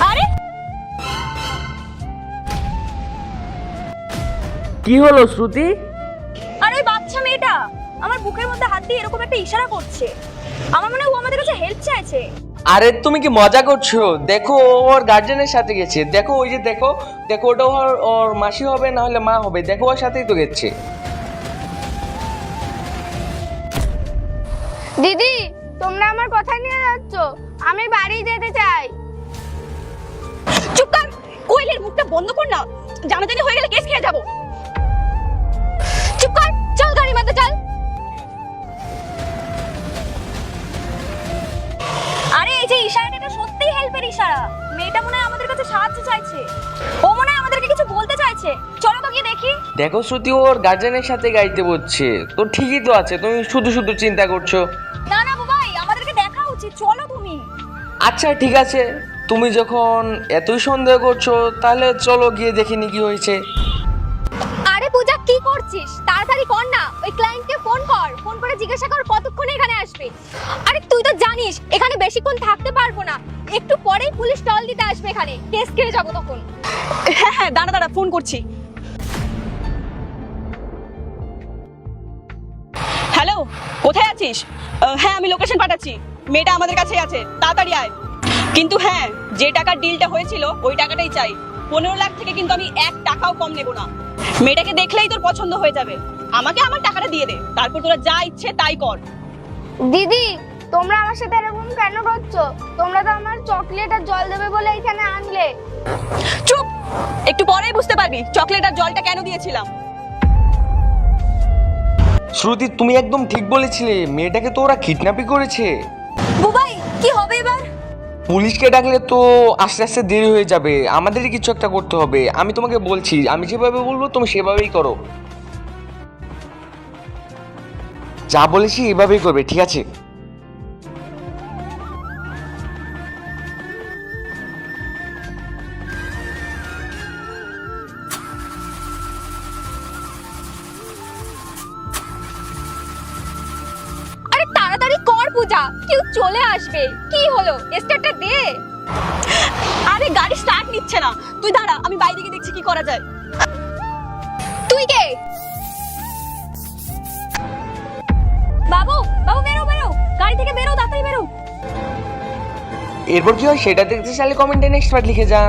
আরে কি হলো শ্রুতি? আর ওই বাচ্চা মেয়েটা আমার বুকের মধ্যে হাত দিয়ে এরকম একটা ইশারা করছে। আমার মনে হয় ও আমাদের কাছে হেল্প চাইছে। আরে তুমি কি মজা করছো? দেখো ওর গার্জেনের সাথে গেছে। দেখো ওই যে দেখো দেখো, ওটা ওর মাসি হবে না হলে মা হবে। দেখো ওর সাথেই তো গেছে। দিদি, তোমরা আমার কোথায় নিয়ে যাচ্ছ? আমি বাড়ি যেতে চাই। চুপ কর, কোয়েলের মুখটা বন্ধ কর না, জানাজানি হয়ে গেলে কেস খেয়ে যাবো। চুপ কর, চল গাড়ির মধ্যে চল। আরে এই যে ইশারাটা, এটা সত্যিই হেল্পের ইশারা। মেয়েটা মনে হয় আমাদের কাছে সাহায্য চাইছে। ও মনে হয় আমাদেরকে কিছু বলতে চাইছে। চলো তো গিয়ে দেখি। দেখো শ্রুতি ওর গার্জেনের সাথে গাইতে বলছে, তো ঠিকই তো আছে। তুমি শুধু শুধু চিন্তা করছো। না না বাবাই, আমাদেরকে দেখা উচিত, চলো তুমি। আচ্ছা ঠিক আছে, তুমি যখন এতই সন্দেহ করছো তাহলে চলো গিয়ে দেখিনি কি হয়েছে। আরে পূজা, কি করছিস? তাড়াতাড়ি কর না, ওই ক্লায়েন্টকে ফোন কর। ফোন করে জিজ্ঞাসা কর কতক্ষণে এখানে আসবে। আরে তুই তো জানিস এখানে বেশিক্ষণ থাকতে পারবো না, একটু পরেই পুলিশ টল দিতে আসবে এখানে, কেস খেয়ে যাবো তখন। হ্যাঁ হ্যাঁ, দাঁড়া দাঁড়া, ফোন করছি। হ্যালো, কোথায় আছিস? হ্যাঁ আমি লোকেশন পাঠাচ্ছি, মেয়েটা আমাদের কাছেই আছে, তাড়াতাড়ি আয়। কিন্তু হ্যাঁ, যে টাকার ডিলটা হয়েছিল ওই টাকাটাই চাই। 15 লাখ থেকে কিন্তু আমি 1 টাকাও কম নেব না। মেয়েটাকে দেখলেই তোর পছন্দ হয়ে যাবে। আমাকে আমার টাকাটা দিয়ে দে, তারপর তোরা যা ইচ্ছে তাই কর। দিদি, তোমরা আমার সাথে এরকম কেন করছো? তোমরা তো আমার চকলেট আর জল দেবে বলে এখানে আনলে। চুপ, একটু পরেই বুঝতে পারবি চকলেট আর জলটা কেন দিয়েছিলাম। শ্রুতি তুমি একদম ঠিক বলেছিলে, মেয়েটাকে তো ওরা কিডন্যাপই করেছে। বুবাই, কি হবে এবার? পুলিশকে ডাকলে তো আস্তে আস্তে দেরি হয়ে যাবে। আমাদেরই কিছু একটা করতে হবে। আমি তোমাকে বলছি, আমি যেভাবে বলবো তুমি সেভাবেই করো। যা বলেছি এভাবেই করবে, ঠিক আছে? আরে তাড়াতাড়ি কর পূজা, কেউ চলে আসবে। কি হলো, স্টার্টটা দে। আরে গাড়ি স্টার্ট নিচ্ছে না, তুই দাঁড়া, আমি বাইরে গিয়ে দেখছি কি করা যায়। তুই কে? বাবু, বাবু বেরো বেরো, গাড়ি থেকে বেরো, তাড়াতাড়ি বেরো। এরপর কি হয় সেটা দেখতে চাইলে কমেন্টে নেক্সট পার্ট লিখে যান।